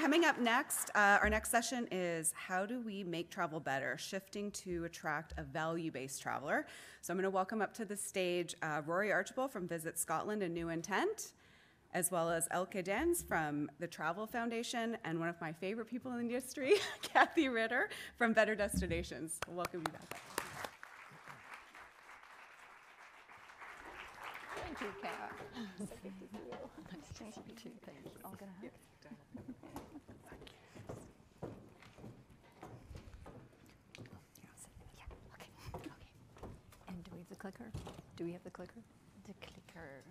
coming up next, our next session is how do we make travel better, shifting to attract a value-based traveler. So I'm going to welcome up to the stage Rory Archibald from Visit Scotland and New Intent, as well as Elke Dens from the Travel Foundation, and one of my favorite people in the industry, Cathy Ritter from Better Destinations. Welcome you back. Thank you, Kara. So good to see you. Nice to see you too. Thank you. All good. Yeah. Okay. And do we have the clicker? Do we have the clicker? The clicker.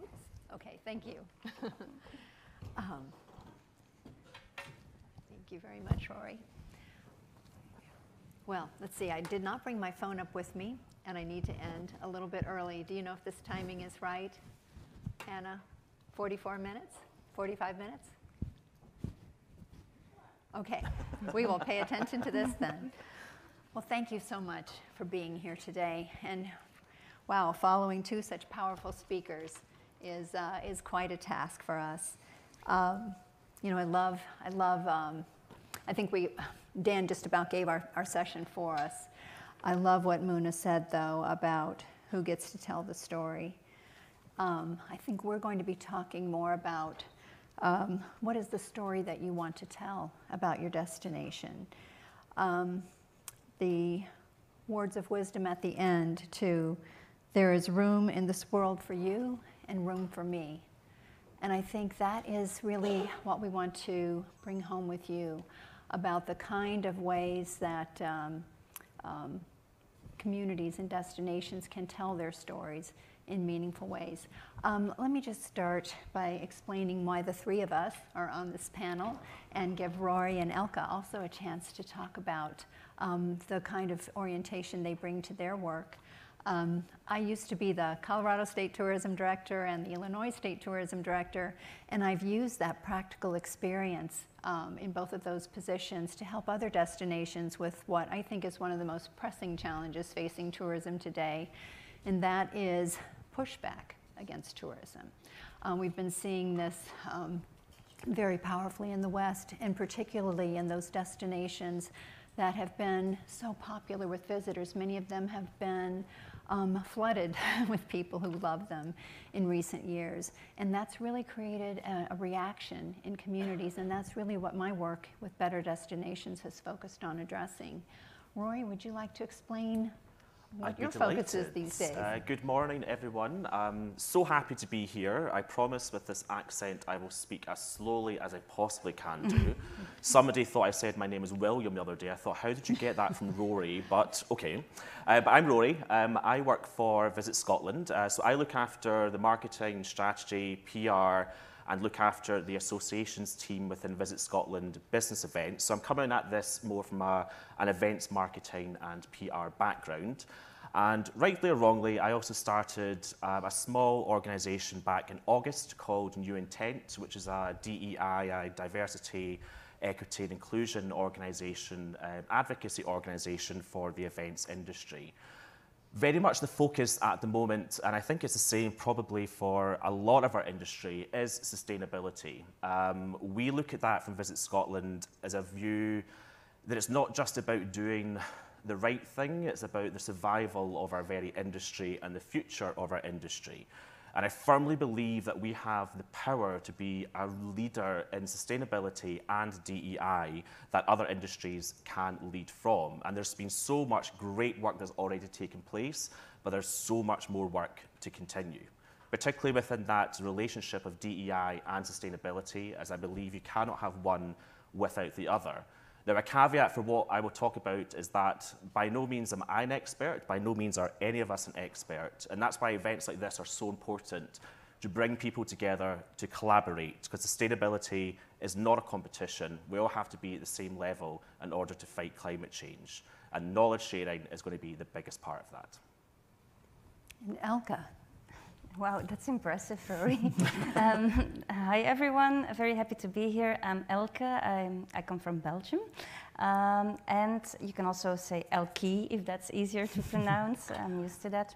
Oops. Okay. Thank you. Thank you very much, Rory. Well, let's see. I did not bring my phone up with me, and I need to end a little bit early. Do you know if this timing is right, Hannah? 44 minutes? 45 minutes? Okay, we will pay attention to this then. Well, thank you so much for being here today. And wow, following two such powerful speakers is quite a task for us. You know, I think Dan just about gave our session for us. I love what Muna said, though, about who gets to tell the story. I think we're going to be talking more about what is the story that you want to tell about your destination. The words of wisdom at the end, too, there is room in this world for you and room for me. And I think that is really what we want to bring home with you, about the kind of ways that communities and destinations can tell their stories in meaningful ways. Let me just start by explaining why the three of us are on this panel, and give Rory and Elke also a chance to talk about the kind of orientation they bring to their work. I used to be the Colorado State Tourism Director and the Illinois State Tourism Director, and I've used that practical experience in both of those positions to help other destinations with what I think is one of the most pressing challenges facing tourism today, and that is pushback against tourism. We've been seeing this very powerfully in the West, and particularly in those destinations that have been so popular with visitors. Many of them have been flooded with people who love them in recent years. And that's really created a reaction in communities, and that's really what my work with Better Destinations has focused on addressing. Rory, would you like to explain what your focus is these days? Good morning, everyone. I'm so happy to be here. I promise with this accent I will speak as slowly as I possibly can do. Somebody thought I said my name is William the other day. I thought, how did you get that from Rory? But okay. But I'm Rory. I work for Visit Scotland. So I look after the marketing, strategy, PR, and look after the associations team within Visit Scotland business events. So I'm coming at this more from an events marketing and PR background. And rightly or wrongly, I also started a small organisation back in August called New Intent, which is a DEI, a diversity, equity and inclusion organisation, advocacy organisation for the events industry. Very much the focus at the moment, and I think it's the same probably for a lot of our industry, is sustainability. We look at that from Visit Scotland as a view that it's not just about doing the right thing, it's about the survival of our very industry and the future of our industry. And I firmly believe that we have the power to be a leader in sustainability and DEI that other industries can lead from. And there's been so much great work that's already taken place, but there's so much more work to continue, particularly within that relationship of DEI and sustainability, as I believe you cannot have one without the other. Now, a caveat for what I will talk about is that by no means am I an expert, by no means are any of us an expert, and that's why events like this are so important, to bring people together to collaborate, because sustainability is not a competition. We all have to be at the same level in order to fight climate change, and knowledge sharing is going to be the biggest part of that. And Elke. Wow, that's impressive, Rory. Hi, everyone. Very happy to be here. I'm Elke. I come from Belgium. And you can also say Elke if that's easier to pronounce. I'm used to that.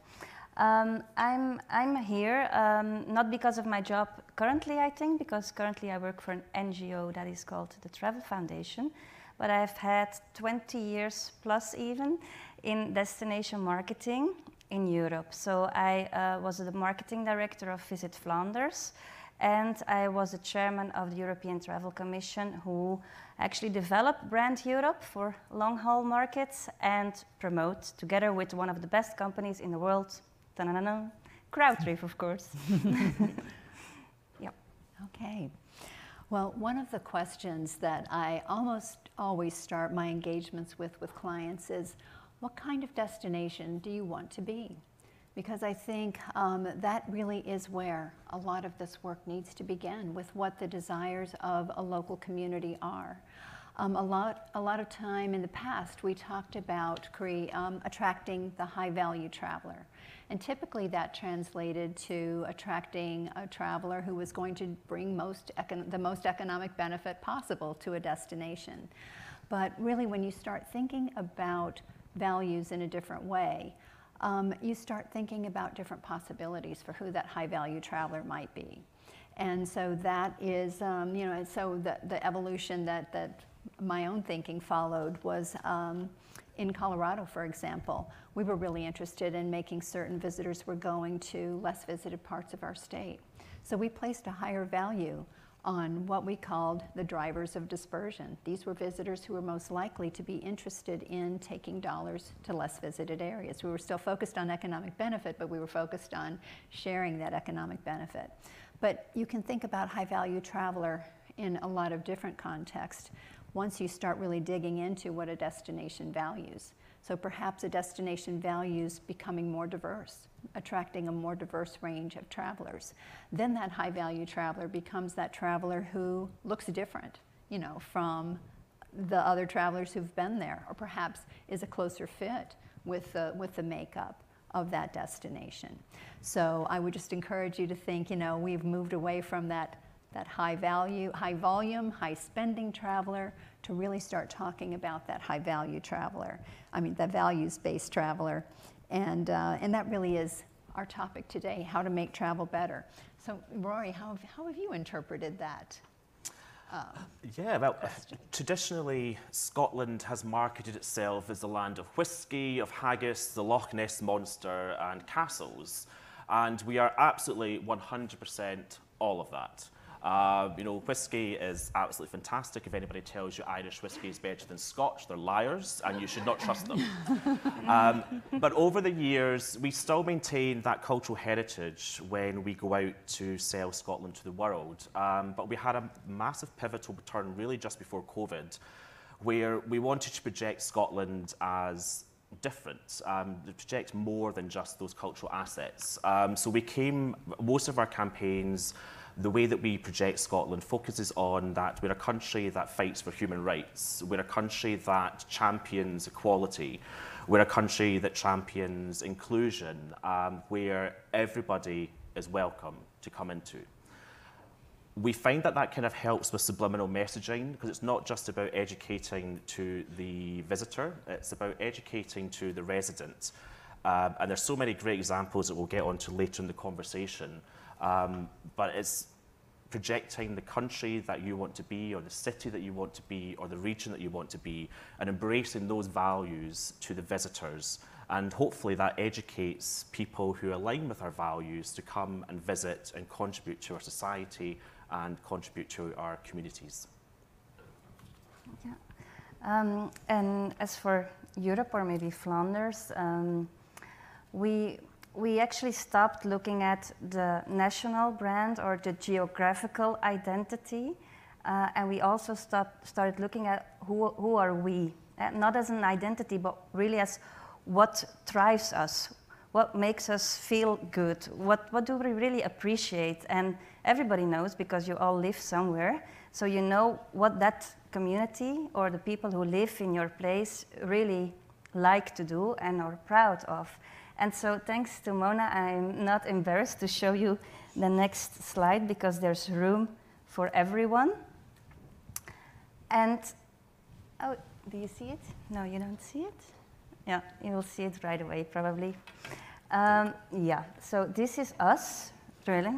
I'm here not because of my job currently, I think, because currently I work for an NGO that is called the Travel Foundation, but I've had 20 years plus even in destination marketing in Europe. So I was the marketing director of Visit Flanders, and I was the chairman of the European Travel Commission, who actually developed Brand Europe for long-haul markets and promote, together with one of the best companies in the world, CrowdRiff, of course. Yep. Okay. Well, one of the questions that I almost always start my engagements with clients is, what kind of destination do you want to be? Because I think that really is where a lot of this work needs to begin, with what the desires of a local community are. A lot of time in the past, we talked about attracting the high-value traveler. And typically that translated to attracting a traveler who was going to bring the most economic benefit possible to a destination. But really, when you start thinking about values in a different way, you start thinking about different possibilities for who that high-value traveler might be. And so that is, so the evolution that my own thinking followed was in Colorado, for example. We were really interested in making certain visitors were going to less visited parts of our state. So we placed a higher value on what we called the drivers of dispersion. These were visitors who were most likely to be interested in taking dollars to less visited areas. We were still focused on economic benefit, but we were focused on sharing that economic benefit. But you can think about high-value traveler in a lot of different contexts once you start really digging into what a destination values. So perhaps a destination values becoming more diverse, attracting a more diverse range of travelers. Then that high-value traveler becomes that traveler who looks different, from the other travelers who've been there, or perhaps is a closer fit with the makeup of that destination. So I would just encourage you to think, we've moved away from that high value, high volume, high spending traveler to really start talking about that high value traveler. The values-based traveler. And that really is our topic today, how to make travel better. So Rory, how have you interpreted that? Traditionally, Scotland has marketed itself as the land of whiskey, of haggis, the Loch Ness Monster, and castles. And we are absolutely 100% all of that. Whiskey is absolutely fantastic. If anybody tells you Irish whiskey is better than Scotch, they're liars, and you should not trust them. But over the years, we still maintain that cultural heritage when we go out to sell Scotland to the world. But we had a massive pivotal turn really just before COVID, where we wanted to project Scotland as different, to project more than just those cultural assets. So most of our campaigns, the way that we project Scotland focuses on that we're a country that fights for human rights, we're a country that champions equality, we're a country that champions inclusion, where everybody is welcome to come into. We find that kind of helps with subliminal messaging, because it's not just about educating to the visitor, it's about educating to the resident. And there's so many great examples that we'll get onto later in the conversation. But it's projecting the country that you want to be, or the city that you want to be, or the region that you want to be, and embracing those values to the visitors. And hopefully that educates people who align with our values to come and visit and contribute to our society and contribute to our communities. Yeah. And as for Europe, or maybe Flanders, we actually stopped looking at the national brand or the geographical identity, and we also started looking at who are we, not as an identity, but really as what drives us, what makes us feel good, what do we really appreciate. And everybody knows, because you all live somewhere, so you know what that community or the people who live in your place really like to do and are proud of. And so thanks to Mona, I'm not embarrassed to show you the next slide, because there's room for everyone. And, oh, do you see it? No, you don't see it? Yeah, you will see it right away, probably. Yeah, so this is us, really.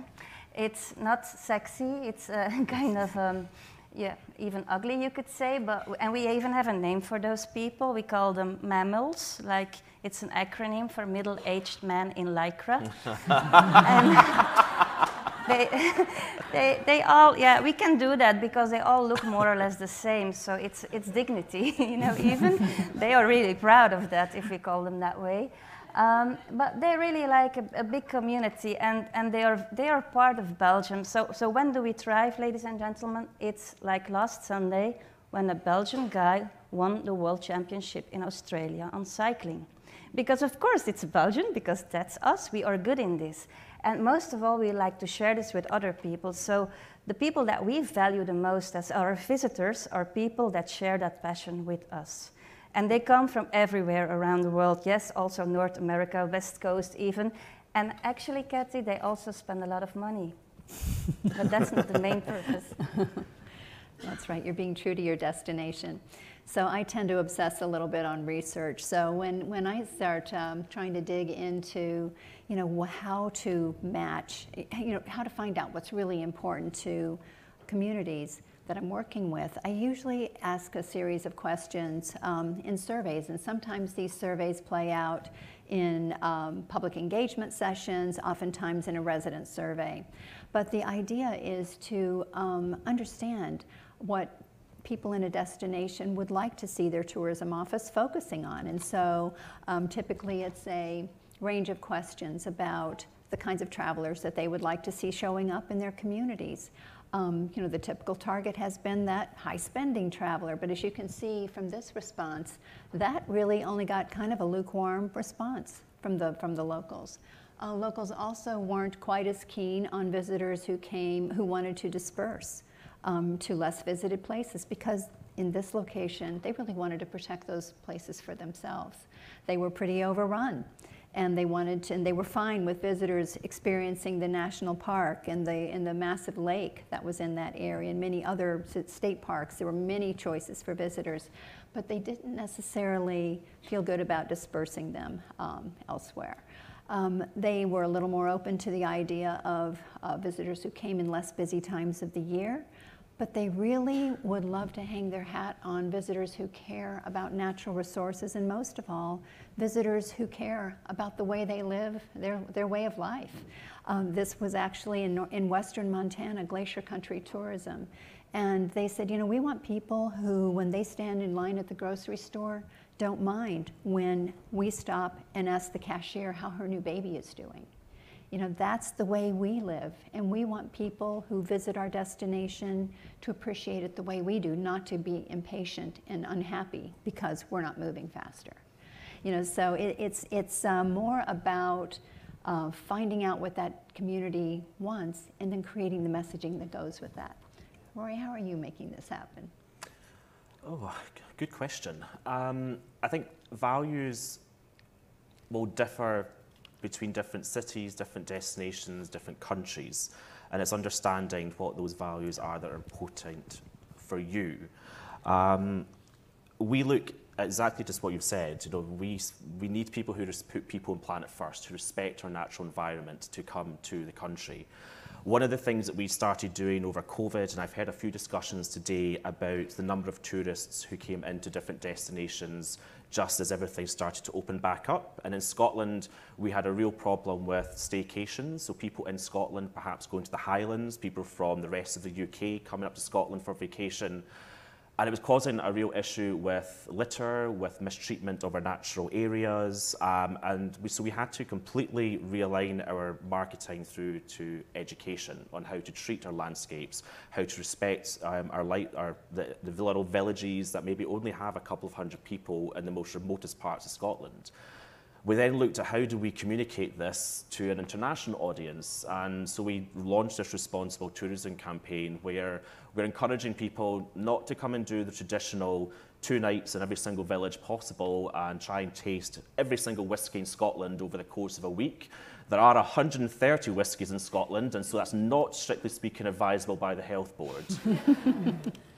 It's not sexy, it's kind of, yeah, even ugly, you could say, and we even have a name for those people. We call them mammals, like it's an acronym for middle-aged man in Lycra. And they all, yeah, we can do that because they all look more or less the same, so it's dignity, you know, even. They are really proud of that, if we call them that way. But they're really like a big community, and they are part of Belgium. So when do we thrive, ladies and gentlemen? It's like last Sunday when a Belgian guy won the World Championship in Australia on cycling. Because of course it's Belgian, because that's us, we are good in this. And most of all, we like to share this with other people. So the people that we value the most as our visitors are people that share that passion with us. And they come from everywhere around the world. Yes, also North America, West Coast even. And actually, Cathy, they also spend a lot of money. But that's not the main purpose. That's right, you're being true to your destination. So I tend to obsess a little bit on research. So when I start trying to dig into, you know, how to match, you know, how to find out what's really important to communities that I'm working with, I usually ask a series of questions in surveys, and sometimes these surveys play out in public engagement sessions, oftentimes in a resident survey. But the idea is to understand what people in a destination would like to see their tourism office focusing on. And so typically it's a range of questions about the kinds of travelers that they would like to see showing up in their communities. You know, the typical target has been that high-spending traveler, but as you can see from this response, that really only got kind of a lukewarm response from the locals. Locals also weren't quite as keen on visitors who wanted to disperse to less visited places, because in this location, they really wanted to protect those places for themselves. They were pretty overrun. And they were fine with visitors experiencing the national park and the massive lake that was in that area, and many other state parks. There were many choices for visitors, but they didn't necessarily feel good about dispersing them elsewhere. They were a little more open to the idea of visitors who came in less busy times of the year, but they really would love to hang their hat on visitors who care about natural resources, and most of all, visitors who care about the way they live, their way of life. This was actually in western Montana, glacier country tourism. And they said, you know, we want people who, when they stand in line at the grocery store, don't mind when we stop and ask the cashier how her new baby is doing. You know, that's the way we live, and we want people who visit our destination to appreciate it the way we do, not to be impatient and unhappy because we're not moving faster. You know, so it's more about finding out what that community wants and then creating the messaging that goes with that. Rory, how are you making this happen? Oh, good question. I think values will differ between different cities, different destinations, different countries, and it's understanding what those values are that are important for you. We look at exactly just what you've said. You know, we need people who just put people and planet first, who respect our natural environment to come to the country. One of the things that we started doing over COVID, and I've had a few discussions today about the number of tourists who came into different destinations just as everything started to open back up. And in Scotland, we had a real problem with staycations. So people in Scotland perhaps going to the Highlands, people from the rest of the UK coming up to Scotland for vacation. And it was causing a real issue with litter, with mistreatment of our natural areas. So we had to completely realign our marketing through to education on how to treat our landscapes, how to respect the little villages that maybe only have a couple of hundred people in the most remotest parts of Scotland. We then looked at how do we communicate this to an international audience, and so we launched this responsible tourism campaign where we're encouraging people not to come and do the traditional 2 nights in every single village possible and try and taste every single whisky in Scotland over the course of a week. There are 130 whiskies in Scotland, and so that's not, strictly speaking, advisable by the health board.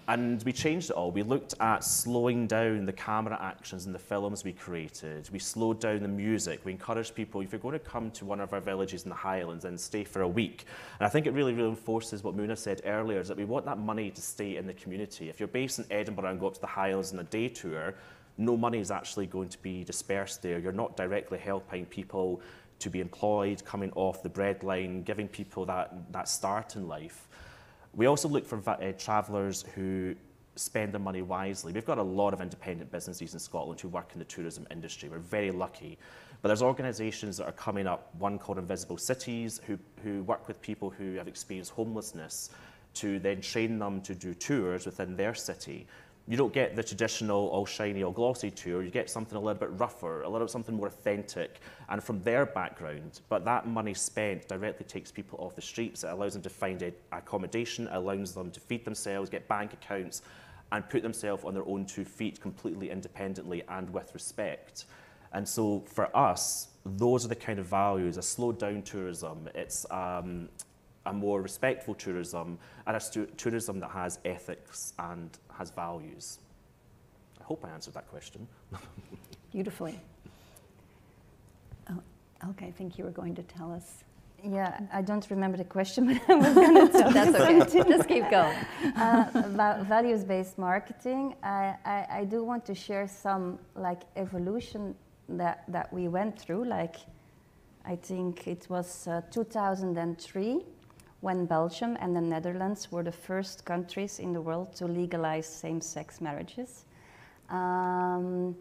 And we changed it all. We looked at slowing down the camera actions in the films we created. We slowed down the music. We encouraged people, if you're going to come to one of our villages in the Highlands, then stay for a week. And I think it really reinforces what Muna said earlier, is that we want that money to stay in the community. If you're based in Edinburgh and go up to the Highlands on a day tour, no money is actually going to be dispersed there. You're not directly helping people to be employed, coming off the breadline, giving people that start in life. We also look for travellers who spend their money wisely. We've got a lot of independent businesses in Scotland who work in the tourism industry. We're very lucky. But there's organisations that are coming up, one called Invisible Cities, who work with people who have experienced homelessness to then train them to do tours within their city. You don't get the traditional all shiny, all glossy tour. You get something a little bit rougher, a little something more authentic, and from their background. But that money spent directly takes people off the streets. It allows them to find accommodation, allows them to feed themselves, get bank accounts, and put themselves on their own 2 feet completely independently and with respect. And so for us, those are the kind of values, a slowed down tourism. It's a more respectful tourism, and a tourism that has ethics and has values. I hope I answered that question. Beautifully. Oh, Elke, I think you were going to tell us. Yeah, I don't remember the question, but I was going to tell That's okay. Just keep going. About values-based marketing. I do want to share some evolution that we went through. I think it was 2003 when Belgium and the Netherlands were the first countries in the world to legalize same-sex marriages. And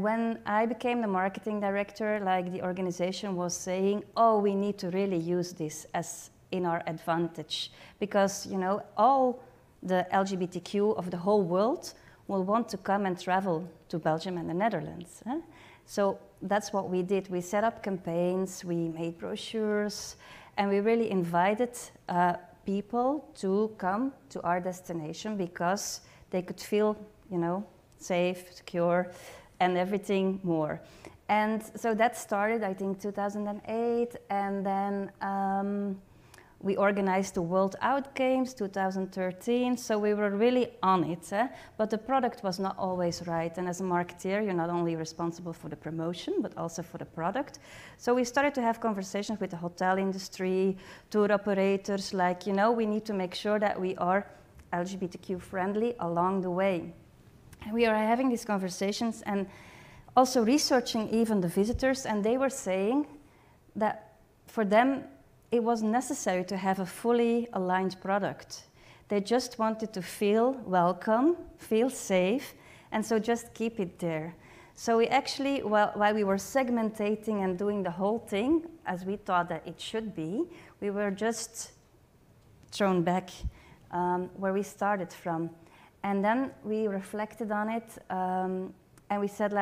when I became the marketing director, the organization was saying, oh, we need to really use this as in our advantage, because, all the LGBTQ of the whole world will want to come and travel to Belgium and the Netherlands. So that's what we did. We set up campaigns, we made brochures, and we really invited people to come to our destination because they could feel, safe, secure, and everything more. And so that started, I think, 2008, and then we organized the World Out Games 2013, so we were really on it, but the product was not always right. And as a marketeer, you're not only responsible for the promotion, but also for the product. So we started to have conversations with the hotel industry, tour operators, we need to make sure that we are LGBTQ friendly along the way. And we are having these conversations and also researching even the visitors, and they were saying that for them, it was necessary to have a fully aligned product. They just wanted to feel welcome, feel safe, and so just keep it there. So we actually, while we were segmentating and doing the whole thing, as we thought that it should be, we were just thrown back where we started from. And then we reflected on it, and we said,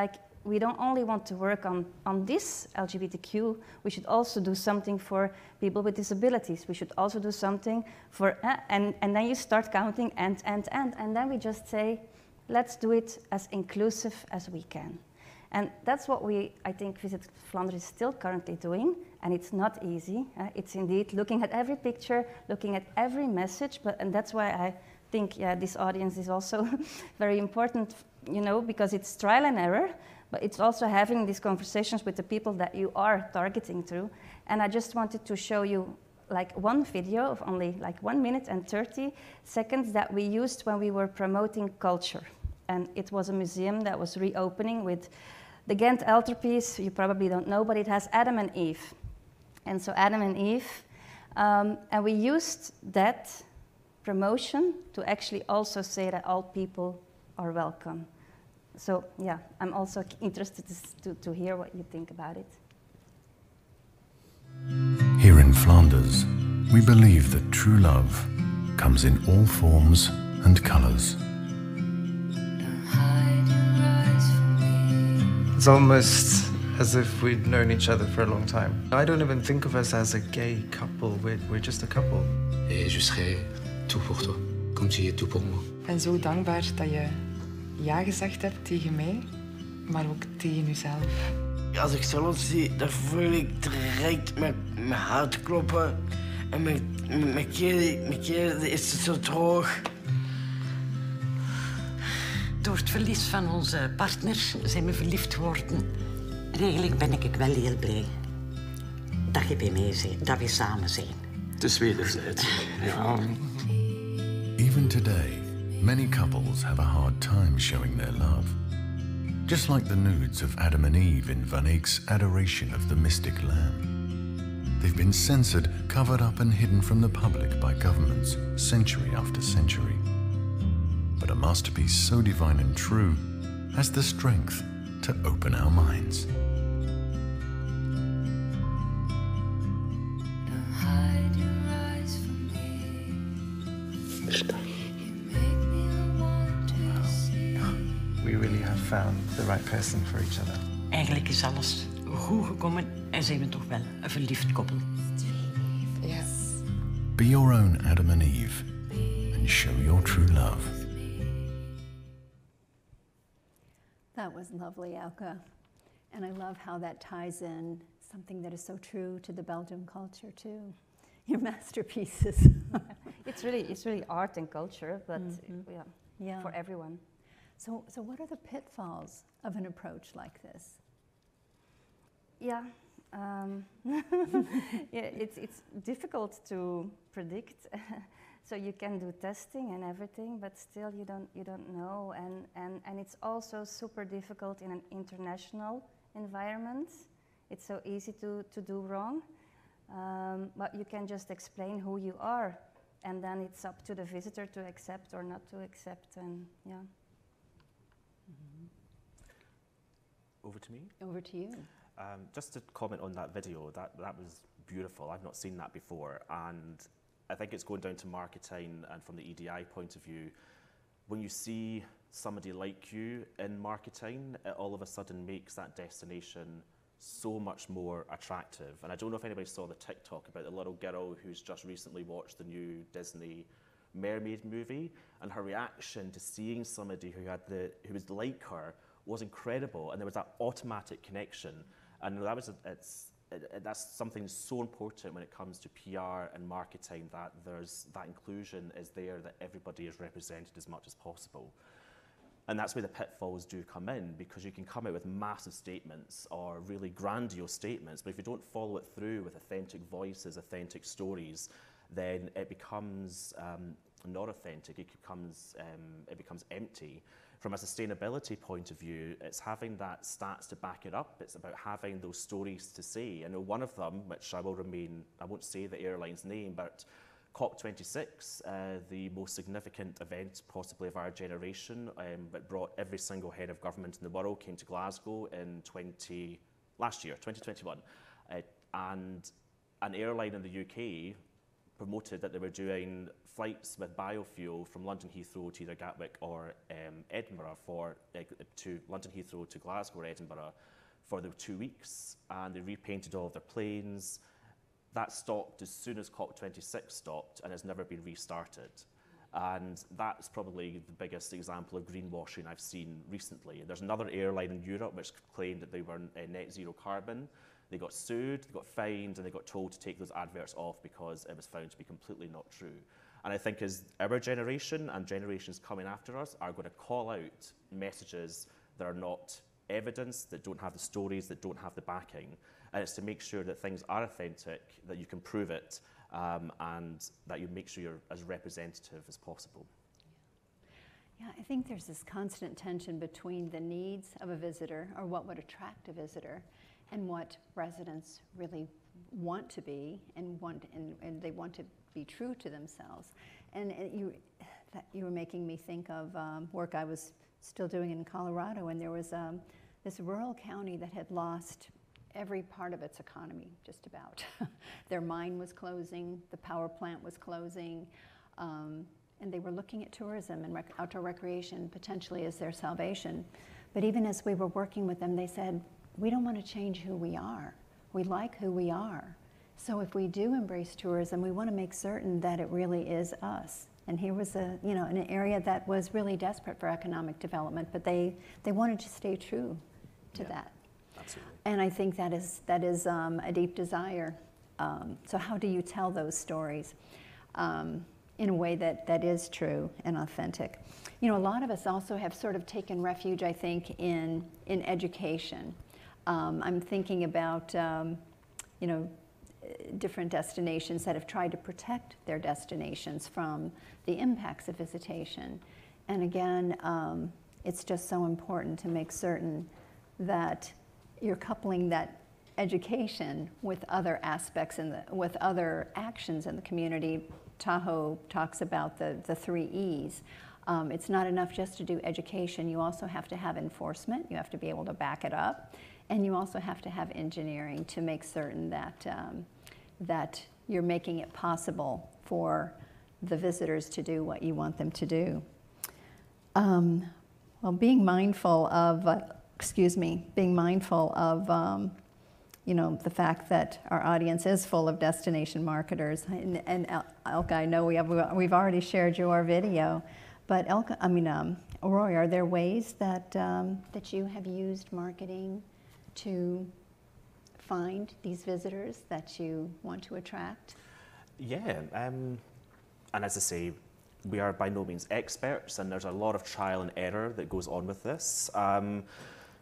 we don't only want to work on this LGBTQ, we should also do something for people with disabilities. We should also do something for, and then you start counting and then we just say, let's do it as inclusive as we can. And that's what I think Visit Flanders is still currently doing, and it's not easy. It's indeed looking at every picture, looking at every message, and that's why I think, this audience is also very important, because it's trial and error, but it's also having these conversations with the people that you are targeting through. And I just wanted to show you one video of only 1 minute and 30 seconds that we used when we were promoting culture. And it was a museum that was reopening with the Ghent altarpiece. You probably don't know, but it has Adam and Eve. And so Adam and Eve, and we used that promotion to actually also say that all people are welcome. So yeah, I'm also interested to hear what you think about it. Here in Flanders, we believe that true love comes in all forms and colours. It's almost as if we'd known each other for a long time. I don't even think of us as a gay couple, we're just a couple. Et je serai tout pour toi, comme tu es tout pour moi. Ik ben zo dankbaar dat je ja gezegd hebt tegen mij, maar ook tegen jezelf. als ik Charlotte zie, dan voel ik direct mijn hart kloppen. En mijn keel is zo droog. Door het verlies van onze partner zijn we verliefd geworden. En eigenlijk ben ik wel heel blij dat je bij mij bent, dat we samen zijn. Het is wederzijds. Ja. Even today, many couples have a hard time showing their love. Just like the nudes of Adam and Eve in Van Eyck's Adoration of the Mystic Lamb. They've been censored, covered up and hidden from the public by governments century after century. But a masterpiece so divine and true has the strength to open our minds. We really have found the right person for each other. Eigenlijk is alles goed gekomen en zijn we toch wel een verliefd koppel. Yes. Be your own Adam and Eve and show your true love. That was lovely, Elke. And I love how that ties in something that is so true to the Belgian culture, too. Your masterpieces. It's really art and culture, but Yeah. for everyone. So what are the pitfalls of an approach like this? Yeah, it's difficult to predict. So you can do testing and everything, but still you don't know. And it's also super difficult in an international environment. It's so easy to do wrong. But you can just explain who you are, and then it's up to the visitor to accept or not to accept. And yeah. Over to me? Over to you. Just to comment on that video, that was beautiful. I've not seen that before, and I think it's going down to marketing, and from the EDI point of view, when you see somebody like you in marketing, it all of a sudden makes that destination so much more attractive. And I don't know if anybody saw the TikTok about the little girl who's just recently watched the new Disney Mermaid movie, and her reaction to seeing somebody who was like her was incredible, and there was that automatic connection. And that's something so important when it comes to PR and marketing, that that inclusion is there, that everybody is represented as much as possible. And that's where the pitfalls do come in, because you can come out with massive statements or really grandiose statements, but if you don't follow it through with authentic voices, authentic stories, then it becomes not authentic, it becomes empty. From a sustainability point of view, it's having that stats to back it up. It's about having those stories to say. I know one of them, which I won't say the airline's name, but COP26, the most significant event possibly of our generation, that brought every single head of government in the world, came to Glasgow in last year, 2021. And an airline in the UK promoted that they were doing flights with biofuel from London Heathrow to either Gatwick or Edinburgh to London Heathrow to Glasgow or Edinburgh for the 2 weeks, and they repainted all of their planes. That stopped as soon as COP26 stopped and has never been restarted. And that's probably the biggest example of greenwashing I've seen recently. There's another airline in Europe which claimed that they were net zero carbon. They got sued, they got fined, and they got told to take those adverts off because it was found to be completely not true. And I think as our generation and generations coming after us are going to call out messages that are not evidence, that don't have the stories, that don't have the backing. And it's to make sure that things are authentic, that you can prove it, and that you make sure you're as representative as possible. Yeah, I think there's this constant tension between the needs of a visitor, or what would attract a visitor, and what residents really want to be and they want to be true to themselves. And you were making me think of work I was still doing in Colorado, and there was this rural county that had lost every part of its economy, just about. Their mine was closing, the power plant was closing, and they were looking at tourism and outdoor recreation potentially as their salvation. But even as we were working with them, they said, we don't want to change who we are. We like who we are. So if we do embrace tourism, we want to make certain that it really is us. And here was an area that was really desperate for economic development, but they wanted to stay true to that. Absolutely. And I think that is a deep desire. So how do you tell those stories in a way that is true and authentic? You know, a lot of us also have sort of taken refuge, I think, in education. I'm thinking about, you know, different destinations that have tried to protect their destinations from the impacts of visitation. And again, it's just so important to make certain that you're coupling that education with other aspects with other actions in the community. Tahoe talks about the 3 E's. It's not enough just to do education. You also have to have enforcement. You have to be able to back it up. And you also have to have engineering to make certain that, that you're making it possible for the visitors to do what you want them to do. Well, being mindful of, you know, the fact that our audience is full of destination marketers. And Elke, I know we've already shared your video, but Elke, Rory, are there ways that that you have used marketing to find these visitors that you want to attract? Yeah, and as I say, we are by no means experts, and there's a lot of trial and error that goes on with this.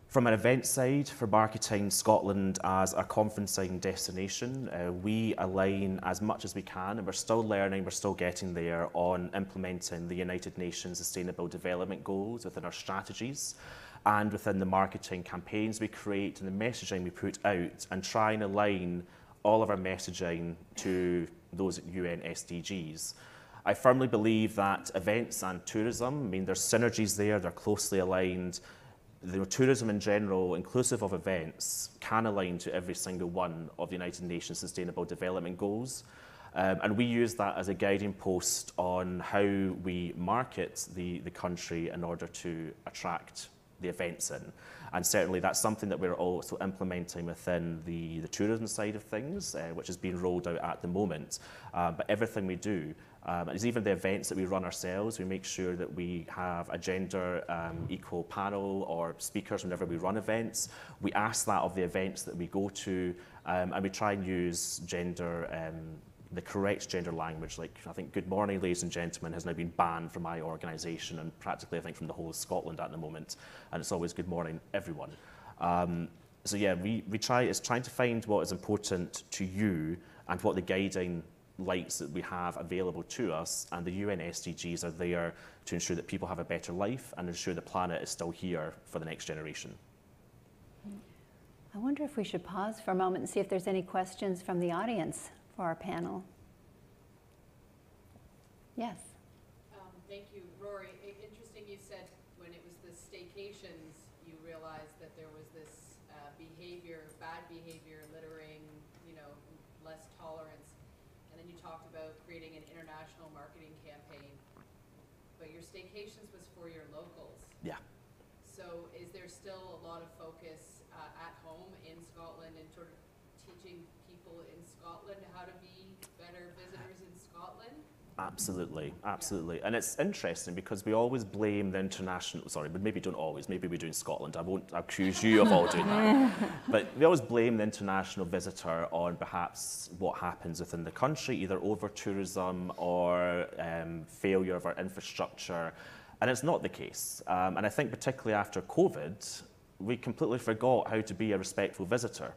From an event side, for marketing Scotland as a conferencing destination, we align as much as we can, and we're still learning, we're still getting there on implementing the United Nations Sustainable Development Goals within our strategies and within the marketing campaigns we create and the messaging we put out, and try and align all of our messaging to those UN SDGs. I firmly believe that events and tourism, there's synergies there, they're closely aligned. The tourism in general, inclusive of events, can align to every single one of the United Nations Sustainable Development Goals. And we use that as a guiding post on how we market the country in order to attract the events in. And certainly that's something that we're also implementing within the tourism side of things, which is being rolled out at the moment. But everything we do, is even the events that we run ourselves, we make sure that we have a gender equal panel or speakers whenever we run events. We ask that of the events that we go to, and we try and use the correct gender language. Like, I think "Good morning, ladies and gentlemen" has now been banned from my organisation and practically I think from the whole of Scotland at the moment, and it's always "Good morning, everyone." So yeah, it's trying to find what is important to you and what the guiding lights that we have available to us, and the UN SDGs are there to ensure that people have a better life and ensure the planet is still here for the next generation. I wonder if we should pause for a moment and see if there's any questions from the audience for our panel. Yes. Thank you, Rory. Interesting you said when it was the staycations, you realized that there was this bad behavior, littering, less tolerance. And then you talked about creating an international marketing campaign, but your staycations was for your locals. Yeah. So is there still a lot of focus at home in Scotland and sort of teaching people in Scotland how to be better visitors in Scotland? Absolutely, absolutely. And it's interesting because we always blame the international, sorry, but maybe don't always, maybe we do in Scotland. I won't accuse you of all doing that. But we always blame the international visitor on perhaps what happens within the country, either over-tourism or failure of our infrastructure. And it's not the case. And I think particularly after COVID, we completely forgot how to be a respectful visitor.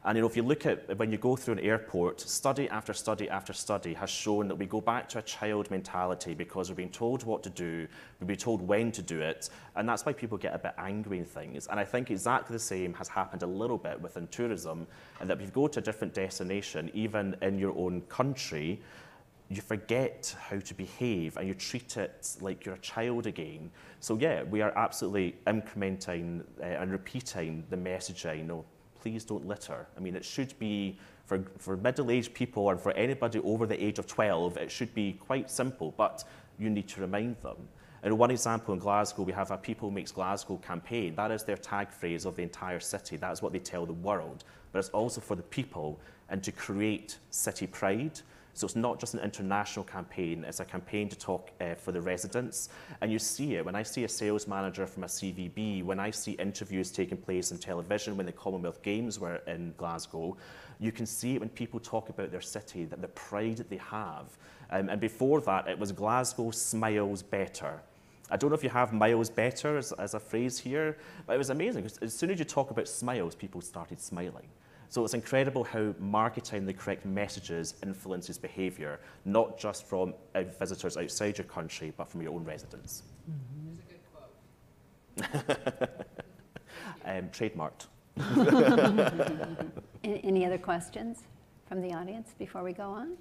And if you look at when you go through an airport, study after study after study has shown that we go back to a child mentality because we're being told what to do, we're being told when to do it, and that's why people get a bit angry in things. And I think exactly the same has happened a little bit within tourism, and that if you go to a different destination, even in your own country, you forget how to behave and you treat it like you're a child again. So yeah, we are absolutely implementing and repeating the messaging, please don't litter. It should be, for middle-aged people and for anybody over the age of 12, it should be quite simple, but you need to remind them. And one example in Glasgow, we have a People Makes Glasgow campaign. That is their tag phrase of the entire city. That's what they tell the world. But it's also for the people and to create city pride, So it's not just an international campaign, it's a campaign to talk for the residents. And you see it when I see a sales manager from a CVB, when I see interviews taking place on television, when the Commonwealth Games were in Glasgow, you can see it when people talk about their city, that the pride that they have. And before that, it was Glasgow smiles better. I don't know if you have miles better as a phrase here, but it was amazing, because as soon as you talk about smiles, people started smiling. So it's incredible how marketing the correct messages influences behaviour, not just from visitors outside your country, but from your own residents. Here's a good quote. Trademarked. Any other questions from the audience before we go on?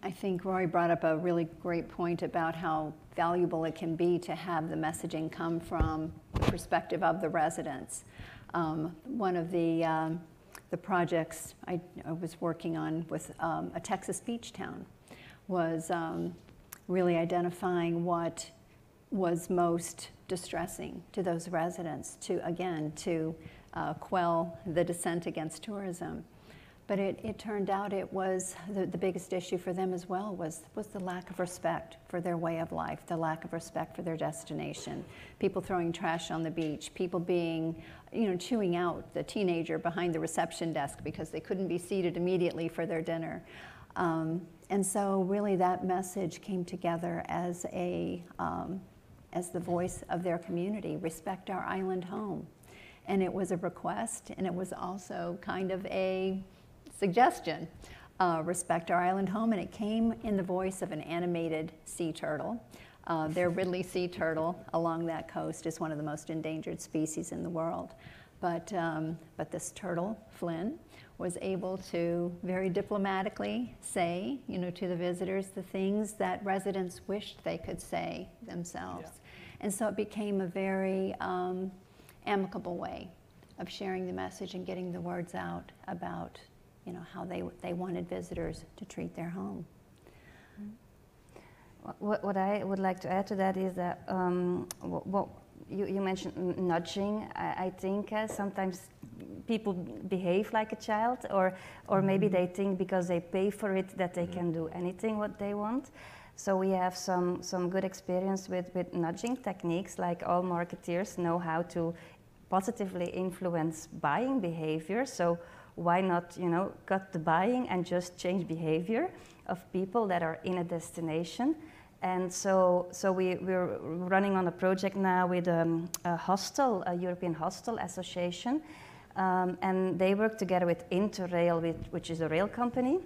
I think Rory brought up a really great point about how valuable it can be to have the messaging come from the perspective of the residents. One of the projects I was working on with a Texas beach town was really identifying what was most distressing to those residents to quell the dissent against tourism. But it turned out it was the biggest issue for them as well was the lack of respect for their way of life, the lack of respect for their destination. People throwing trash on the beach, people being, chewing out the teenager behind the reception desk because they couldn't be seated immediately for their dinner. And so really that message came together as the voice of their community, respect our island home. And it was a request, and it was also kind of a suggestion, respect our island home, and it came in the voice of an animated sea turtle. Their Ridley sea turtle along that coast is one of the most endangered species in the world. But this turtle, Flynn, was able to very diplomatically say, to the visitors the things that residents wished they could say themselves. Yeah. And so it became a very amicable way of sharing the message and getting the words out about how they wanted visitors to treat their home. What I would like to add to that is that what you mentioned nudging. I think sometimes people behave like a child, or maybe they think because they pay for it that they can do anything what they want. So we have some good experience with nudging techniques, like all marketeers know how to positively influence buying behavior. So why not, cut the buying and just change behavior of people that are in a destination? And so we're running on a project now with a hostel, a European Hostel Association, and they work together with Interrail, which is a rail company.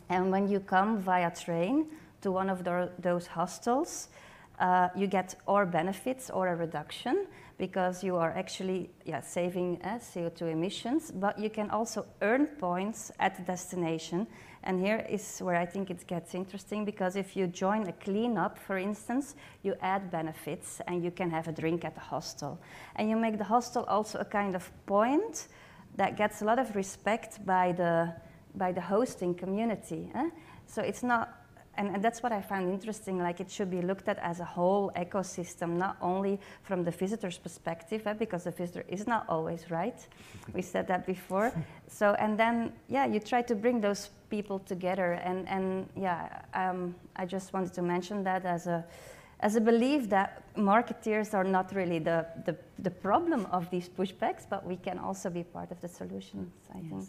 And when you come via train to one of those hostels, you get or benefits or a reduction, because you are actually saving CO2 emissions, but you can also earn points at the destination. And here is where I think it gets interesting, because if you join a cleanup, for instance, you add benefits and you can have a drink at the hostel. And you make the hostel also a kind of point that gets a lot of respect by the hosting community. So it's not, and that's what I found interesting, like it should be looked at as a whole ecosystem, not only from the visitor's perspective, because the visitor is not always right. We said that before. So, and then, you try to bring those people together. And I just wanted to mention that as a belief that marketeers are not really the problem of these pushbacks, but we can also be part of the solutions, I think.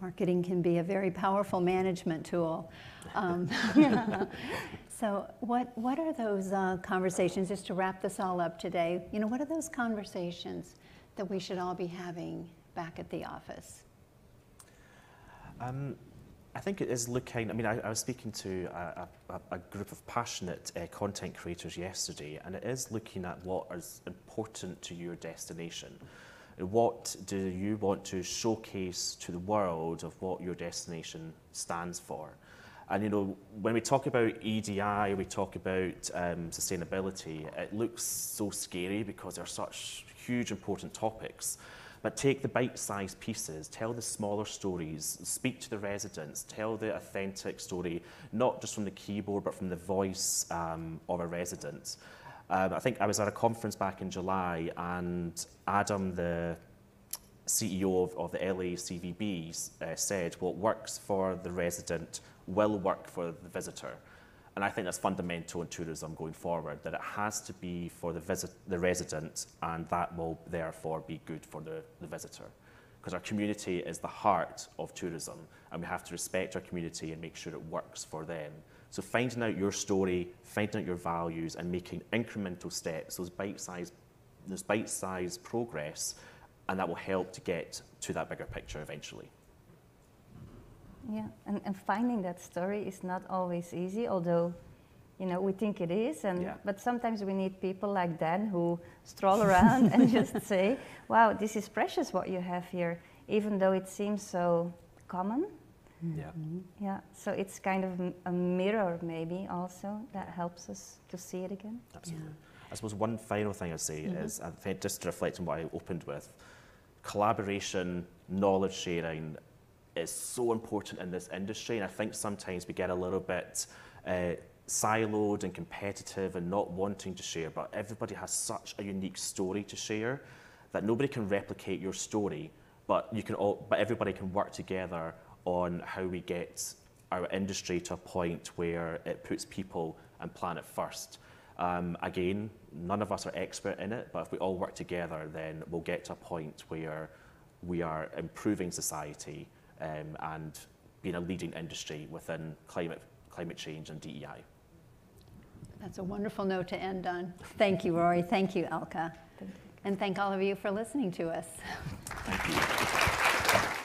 Marketing can be a very powerful management tool. So what are those conversations, just to wrap this all up today, what are those conversations that we should all be having back at the office? I think it is looking, I was speaking to a group of passionate content creators yesterday, and it is looking at what is important to your destination. What do you want to showcase to the world of what your destination stands for? And when we talk about EDI, we talk about sustainability, it looks so scary because they're such huge important topics. But take the bite-sized pieces, tell the smaller stories, speak to the residents, tell the authentic story, not just from the keyboard, but from the voice of a resident. I think I was at a conference back in July, and Adam, the CEO of the LACVB said, what works for the resident will work for the visitor. And I think that's fundamental in tourism going forward, that it has to be for the resident, and that will therefore be good for the visitor. Because our community is the heart of tourism, and we have to respect our community and make sure it works for them. So finding out your story, finding out your values, and making incremental steps, those bite-sized progress, and that will help to get to that bigger picture eventually. Yeah, and finding that story is not always easy, although, you know, we think it is, but sometimes we need people like Dan who stroll around and just say, wow, this is precious what you have here, even though it seems so common. Yeah. Yeah, so it's kind of a mirror maybe also that helps us to see it again. Absolutely. I suppose one final thing I'd say is, I think just to reflect on what I opened with, collaboration, knowledge sharing is so important in this industry, and I think sometimes we get a little bit siloed and competitive and not wanting to share, but everybody has such a unique story to share that nobody can replicate your story, but everybody can work together on how we get our industry to a point where it puts people and planet first. Again, none of us are expert in it, but if we all work together, then we'll get to a point where we are improving society and being a leading industry within climate change and DEI. That's a wonderful note to end on. Thank you, Rory. Thank you, Elke. And thank all of you for listening to us. Thank you.